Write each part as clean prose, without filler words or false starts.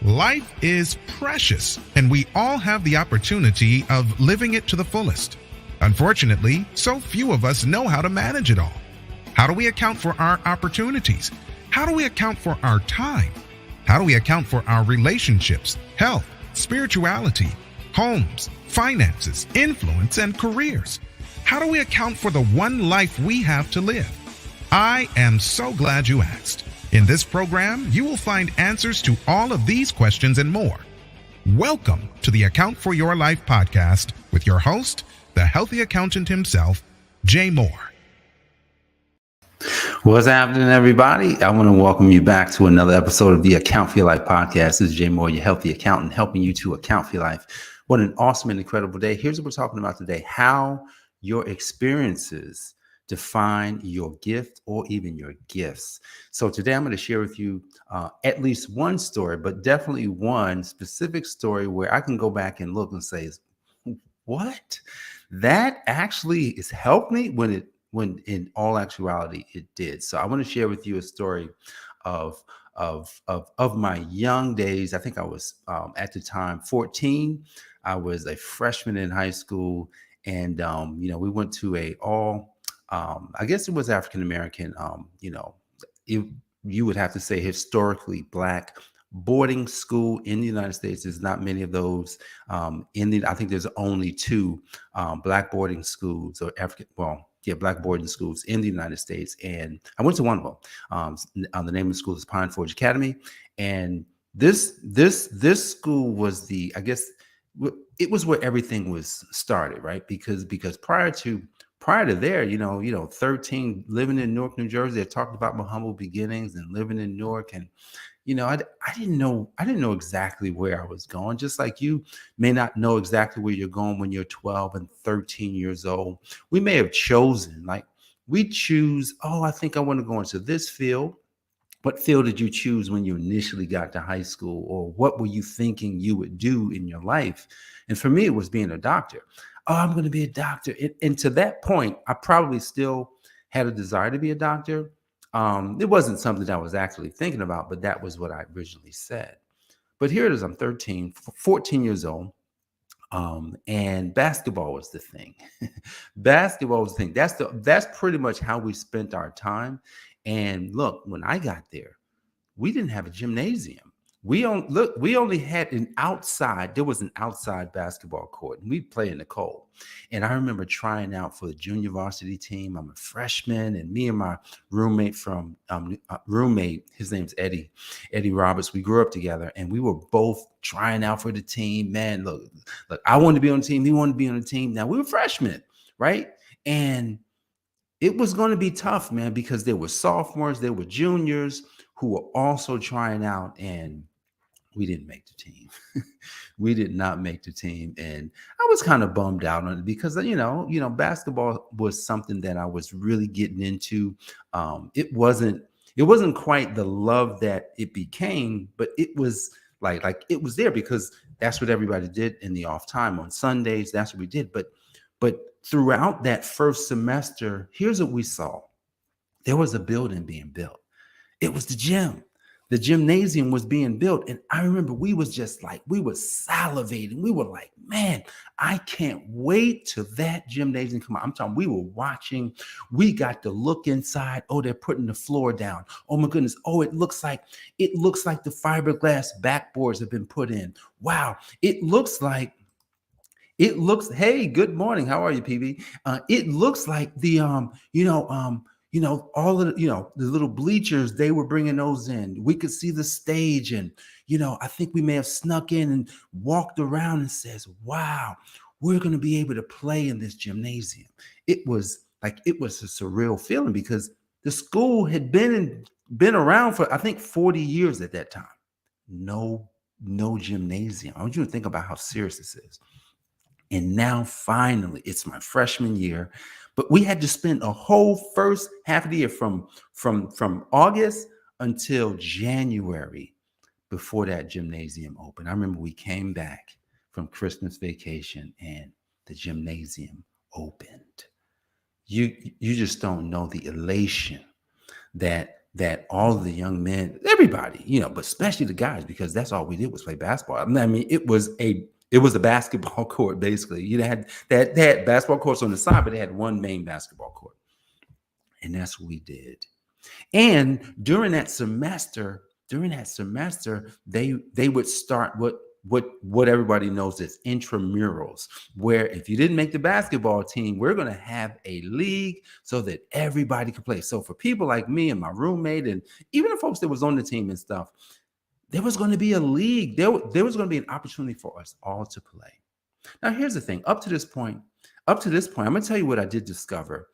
Life is precious, and we all have the opportunity of living it to the fullest. Unfortunately, so few of us know how to manage it all. How do we account for our opportunities? How do we account for our time? How do we account for our relationships, health, spirituality, homes, finances, influence, and careers? How do we account for the one life we have to live? I am so glad you asked. In this program, you will find answers to all of these questions and more. Welcome to the Account for Your Life podcast with your host, the healthy accountant himself, Jay Moore. What's happening, everybody? I want to welcome you back to another episode of the Account for Your Life podcast. This is Jay Moore, your healthy accountant, helping you to account for your life. What an awesome and incredible day. Here's what we're talking about today: how your experiences define your gift or even your gifts. So today I'm going to share with you at least one story, but definitely one specific story where I can go back and look and say, what? That actually has helped me when in all actuality it did. So I want to share with you a story of my young days. I think I was at the time 14. I was a freshman in high school, and we went to a I guess it was African-American, you would have to say historically Black boarding school in the United States. There's not many of those. I think there's only two Black boarding schools or Black boarding schools in the United States. And I went to one of them. The name of the school is Pine Forge Academy. And this school was it was where everything was started, right? Because prior to there, 13, living in Newark, New Jersey, I talked about my humble beginnings and living in Newark. And, I didn't know exactly where I was going, just like you may not know exactly where you're going when you're 12 and 13 years old. We may have chosen, we choose, I think I want to go into this field. What field did you choose when you initially got to high school, or what were you thinking you would do in your life? And for me, it was being a doctor. I'm going to be a doctor. And to that point, I probably still had a desire to be a doctor. It wasn't something that I was actually thinking about, but that was what I originally said. But here it is, I'm 14 years old. And basketball was the thing. Basketball was the thing. That's pretty much how we spent our time. And look, when I got there, we didn't have a gymnasium. We only had an outside. There was an outside basketball court, and we'd play in the cold. And I remember trying out for the junior varsity team. I'm a freshman, and me and my roommate his name's Eddie Roberts. We grew up together, and we were both trying out for the team. Man, look, I wanted to be on the team. He wanted to be on the team. Now we were freshmen, right? And it was going to be tough, man, because there were sophomores, there were juniors who were also trying out, and we didn't make the team. We did not make the team. And I was kind of bummed out on it because, basketball was something that I was really getting into. It wasn't quite the love that it became, but it was like it was there because that's what everybody did in the off time on Sundays. That's what we did. But throughout that first semester, here's what we saw. There was a building being built. It was the gym. The gymnasium was being built. And I remember we were salivating. We were like, man, I can't wait till that gymnasium come out. I'm talking, we were watching. We got to look inside. Oh, they're putting the floor down. Oh my goodness. Oh, it looks like the fiberglass backboards have been put in. Wow. Hey, good morning. How are you, PB? It looks like the, all of the little bleachers, they were bringing those in. We could see the stage, and, I think we may have snuck in and walked around and says, wow, we're going to be able to play in this gymnasium. It was a surreal feeling because the school had been around for, I think, 40 years at that time. No gymnasium. I want you to think about how serious this is. And now finally, it's my freshman year, but we had to spend a whole first half of the year from August until January before that gymnasium opened. I remember we came back from Christmas vacation and the gymnasium opened. You just don't know the elation that that all of the young men, everybody, but especially the guys, because that's all we did was play basketball. I mean, it was a basketball court basically. You had that they had basketball courts on the side, but they had one main basketball court, and that's what we did. And during that semester, they would start what everybody knows is intramurals, where if you didn't make the basketball team, we're going to have a league so that everybody can play. So for people like me and my roommate, and even the folks that was on the team and stuff, there was going to be a league. There was going to be an opportunity for us all to play. Now, here's the thing. Up to this point, I'm going to tell you what I did discover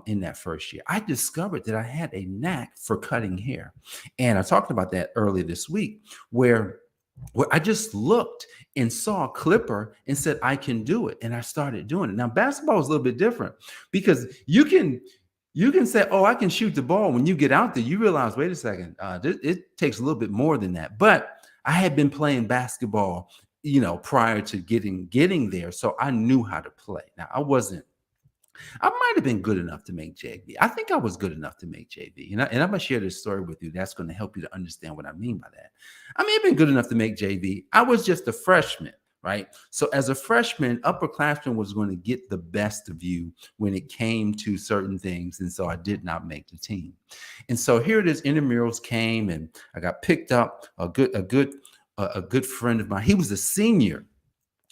in that first year. I discovered that I had a knack for cutting hair. And I talked about that earlier this week, where I just looked and saw a clipper and said, I can do it. And I started doing it. Now, basketball is a little bit different because you can say, oh, I can shoot the ball. When you get out there, you realize, wait a second, it takes a little bit more than that. But I had been playing basketball, prior to getting there. So I knew how to play. Now, I might have been good enough to make JV. I think I was good enough to make JV. And I'm going to share this story with you. That's going to help you to understand what I mean by that. I may have been good enough to make JV. I was just a freshman, right? So as a freshman, upperclassman was going to get the best of you when it came to certain things. And so I did not make the team. And so here it is, intramurals came and I got picked up. A good friend of mine, he was a senior.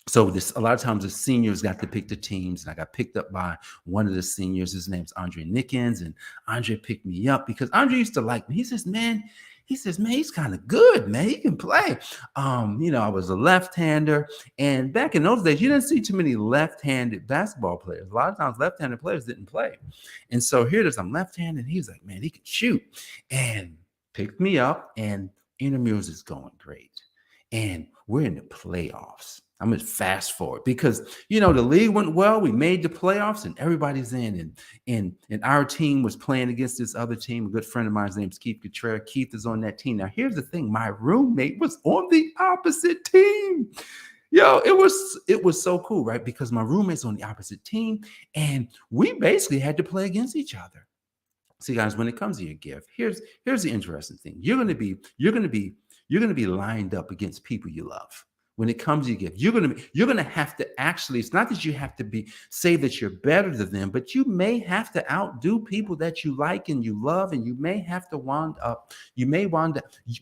So a lot of times the seniors got to pick the teams, and I got picked up by one of the seniors. His name's Andre Nickens, and Andre picked me up because Andre used to like me. He says, man, he's kind of good, man. He can play. I was a left-hander, and back in those days, you didn't see too many left-handed basketball players. A lot of times left-handed players didn't play. And so here it is, I'm left-handed, and he's like, man, he can shoot. And picked me up, and intramurals is going great. And we're in the playoffs. I'm going to fast forward because, the league went well. We made the playoffs and everybody's in. And our team was playing against this other team. A good friend of mine, his name's Keith Cotrera. Keith is on that team. Now, here's the thing. My roommate was on the opposite team. It was so cool, right? Because my roommate's on the opposite team and we basically had to play against each other. See, guys, when it comes to your gift, here's the interesting thing. You're going to be lined up against people you love. When it comes to your gift, you're going to have to actually, it's not that you have to say that you're better than them, but you may have to outdo people that you like and you love, and you may have to wind up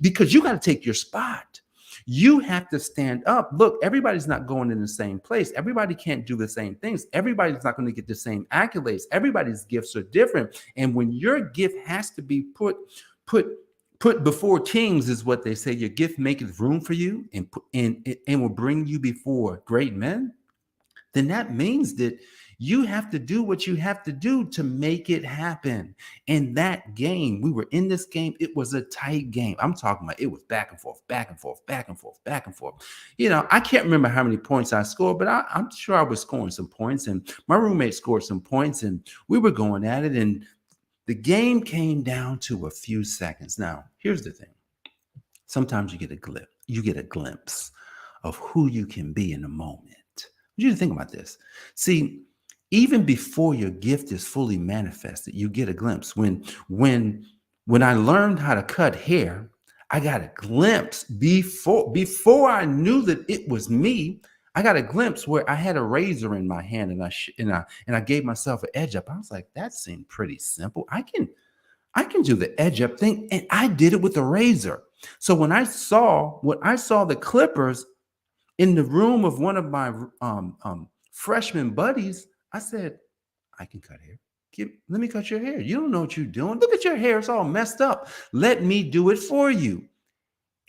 because you got to take your spot. You have to stand up. Look, everybody's not going in the same place. Everybody can't do the same things. Everybody's not going to get the same accolades. Everybody's gifts are different. And when your gift has to be put before kings, is what they say, your gift maketh room for you and will bring you before great men, then that means that you have to do what you have to do to make it happen. And that game, we were in this game, it was a tight game. I'm talking about it was back and forth, back and forth, back and forth, back and forth. I can't remember how many points I scored, but I'm sure I was scoring some points, and my roommate scored some points, and we were going at it, and the game came down to a few seconds. Now, here's the thing. Sometimes you get a glimpse of who you can be in a moment. I want you to think about this. See, even before your gift is fully manifested, you get a glimpse. When I learned how to cut hair, I got a glimpse before I knew that it was me. I got a glimpse where I had a razor in my hand and I gave myself an edge up. I was like, that seemed pretty simple. I can do the edge up thing, and I did it with a razor. So when I saw the clippers in the room of one of my freshman buddies, I said, I can cut hair. Let me cut your hair. You don't know what you're doing. Look at your hair. It's all messed up. Let me do it for you.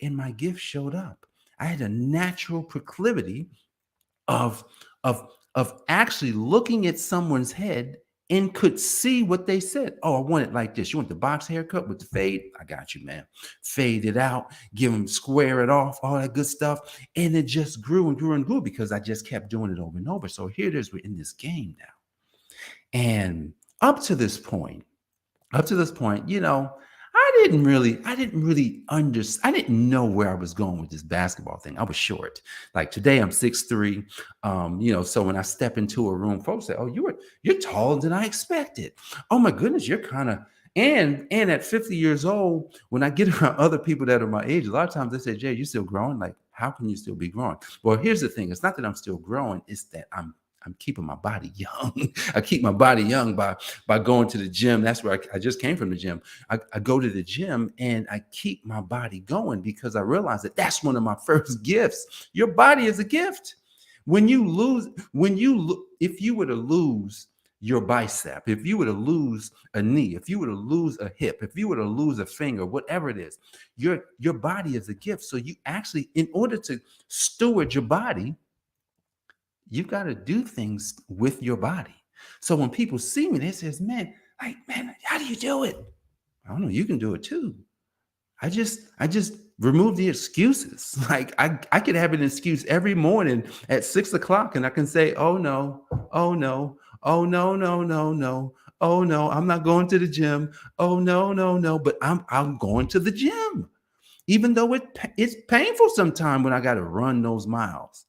And my gift showed up. I had a natural proclivity of actually looking at someone's head and could see what they said. Oh, I want it like this. You want the box haircut with the fade? I got you, man. Fade it out, square it off, all that good stuff. And it just grew and grew and grew because I just kept doing it over and over. So here it is. We're in this game now. And up to this point, I didn't really understand. I didn't know where I was going with this basketball thing. I was short. Like today, I'm 6'3". So when I step into a room, folks say, "Oh, you're taller than I expected." Oh my goodness, you're kind of. And at 50 years old, when I get around other people that are my age, a lot of times they say, Jay, you still growing? Like, how can you still be growing? Well, here's the thing. It's not that I'm still growing, it's that I'm keeping my body young. I keep my body young by going to the gym. That's where I just came from the gym. I go to the gym and I keep my body going because I realize that that's one of my first gifts. Your body is a gift. If you were to lose your bicep, if you were to lose a knee, if you were to lose a hip, if you were to lose a finger, whatever it is, your body is a gift. So you actually, in order to steward your body, you've got to do things with your body. So when people see me, they says, man, how do you do it? I don't know, you can do it too. I just remove the excuses. Like I could have an excuse every morning at 6 o'clock and I can say, oh no, oh no, oh no, no, no, no. Oh no, I'm not going to the gym. Oh no, no, no. But I'm going to the gym. Even though it's painful sometimes when I got to run those miles.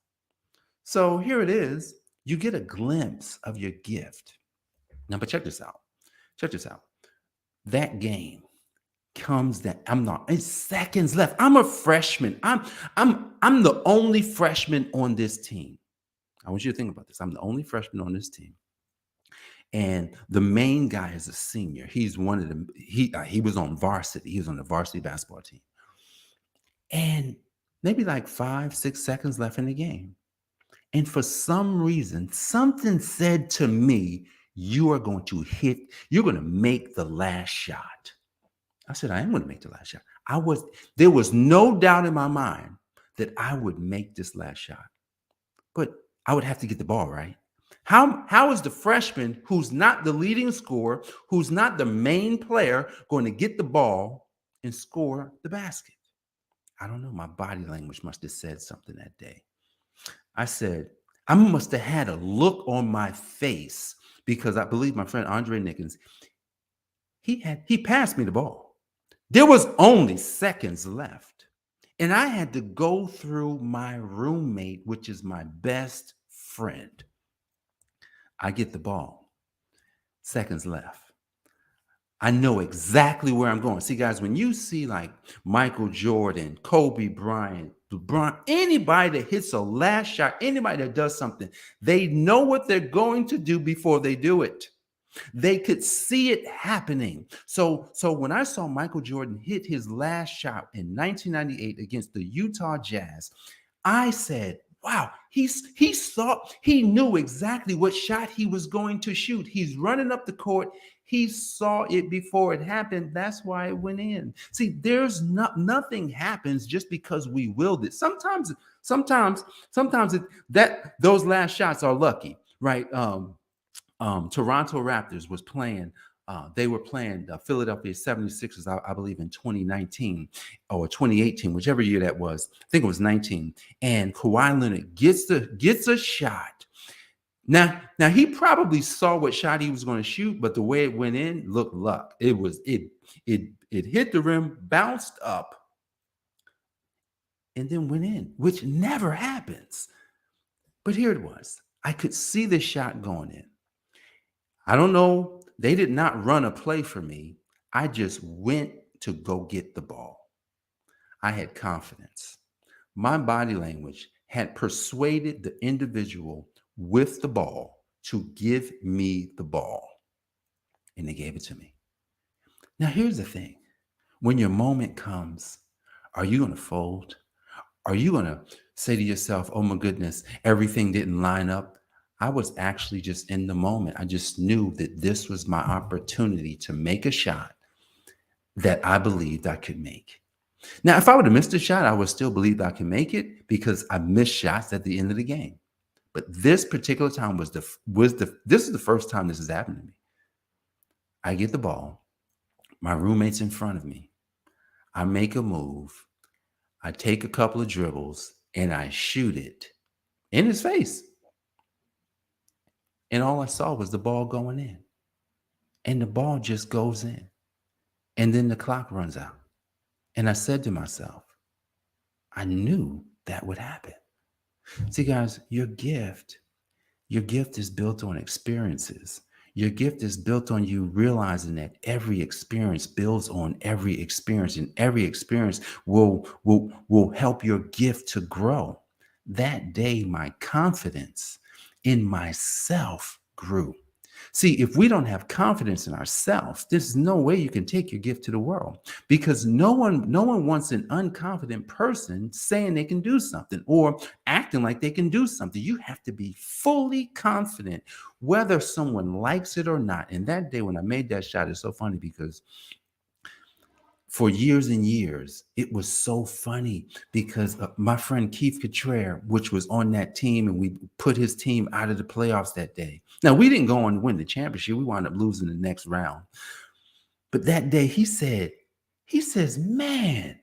So here it is. You get a glimpse of your gift. Now, but check this out. Check this out. That game comes that it's seconds left. I'm a freshman. I'm the only freshman on this team. I want you to think about this. I'm the only freshman on this team. And the main guy is a senior. He's one of them. He was on varsity. He was on the varsity basketball team. And maybe like 5-6 seconds left in the game. And for some reason, something said to me, you're going to make the last shot. I said, I am going to make the last shot. There was no doubt in my mind that I would make this last shot. But I would have to get the ball, right? How is the freshman who's not the leading scorer, who's not the main player, going to get the ball and score the basket? I don't know. My body language must have said something that day. I said, I must have had a look on my face because I believe my friend Andre Nickens, he passed me the ball. There was only seconds left. And I had to go through my roommate, which is my best friend. I get the ball. Seconds left. I know exactly where I'm going. See, guys, when you see like Michael Jordan, Kobe Bryant, LeBron, anybody that hits a last shot, anybody that does something, they know what they're going to do before they do it. They could see it happening. So when I saw Michael Jordan hit his last shot in 1998 against the Utah Jazz, I said, wow, he knew exactly what shot he was going to shoot. He's running up the court. He saw it before it happened. That's why it went in. See, nothing happens just because we willed it. Sometimes those last shots are lucky, right? Toronto Raptors was playing. They were playing the Philadelphia 76ers, I believe, in 2019 or 2018, whichever year that was. I think it was 19. And Kawhi Leonard gets a shot. Now he probably saw what shot he was going to shoot, but the way it went in looked luck. It hit the rim, bounced up, and then went in, which never happens. But here it was. I could see the shot going in. I don't know. They did not run a play for me. I just went to go get the ball. I had confidence. My body language had persuaded the individual with the ball to give me the ball. And they gave it to me. Now, here's the thing. When your moment comes, are you going to fold? Are you going to say to yourself, oh my goodness, everything didn't line up? I was actually just in the moment. I just knew that this was my opportunity to make a shot that I believed I could make. Now, if I would have missed a shot, I would still believe I can make it because I missed shots at the end of the game. But this particular time this is the first time this has happened to me. I get the ball. My roommate's in front of me. I make a move. I take a couple of dribbles and I shoot it in his face. And all I saw was the ball going in. And the ball just goes in. And then the clock runs out. And I said to myself, I knew that would happen. See, guys, your gift is built on experiences. Your gift is built on you realizing that every experience builds on every experience, and every experience will help your gift to grow. That day, my confidence in myself grew. See, if we don't have confidence in ourselves, there's no way you can take your gift to the world, because no one wants an unconfident person saying they can do something or acting like they can do something. You have to be fully confident whether someone likes it or not. And that day when I made that shot, it's so funny because for years and years, it was so funny because my friend Keith Cottrell, which was on that team, and we put his team out of the playoffs that day. Now, we didn't go on to win the championship. We wound up losing the next round. But that day he says, man,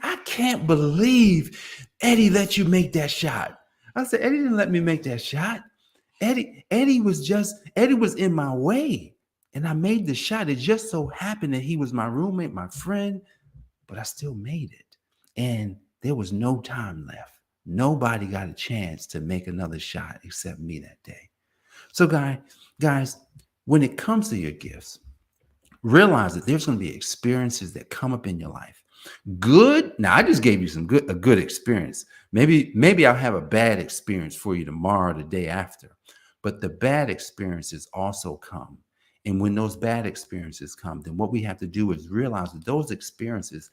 I can't believe Eddie let you make that shot. I said, Eddie didn't let me make that shot. Eddie was in my way. And I made the shot. It just so happened that he was my roommate, my friend, but I still made it. And there was no time left. Nobody got a chance to make another shot except me that day. So guys, when it comes to your gifts, realize that there's going to be experiences that come up in your life. Good. Now, I just gave you a good experience. Maybe I'll have a bad experience for you tomorrow, the day after. But the bad experiences also come. And when those bad experiences come, then what we have to do is realize that those experiences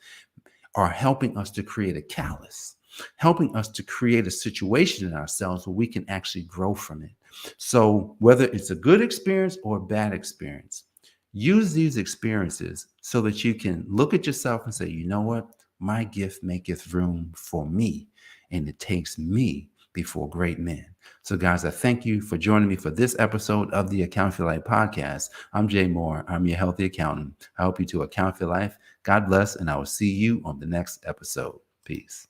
are helping us to create a callus, helping us to create a situation in ourselves where we can actually grow from it. So whether it's a good experience or a bad experience, use these experiences so that you can look at yourself and say, you know what? My gift maketh room for me, and it takes me before great men. So guys, I thank you for joining me for this episode of the Account for Life podcast. I'm Jay Moore. I'm your healthy accountant. I help you to account for life. God bless, and I will see you on the next episode. Peace.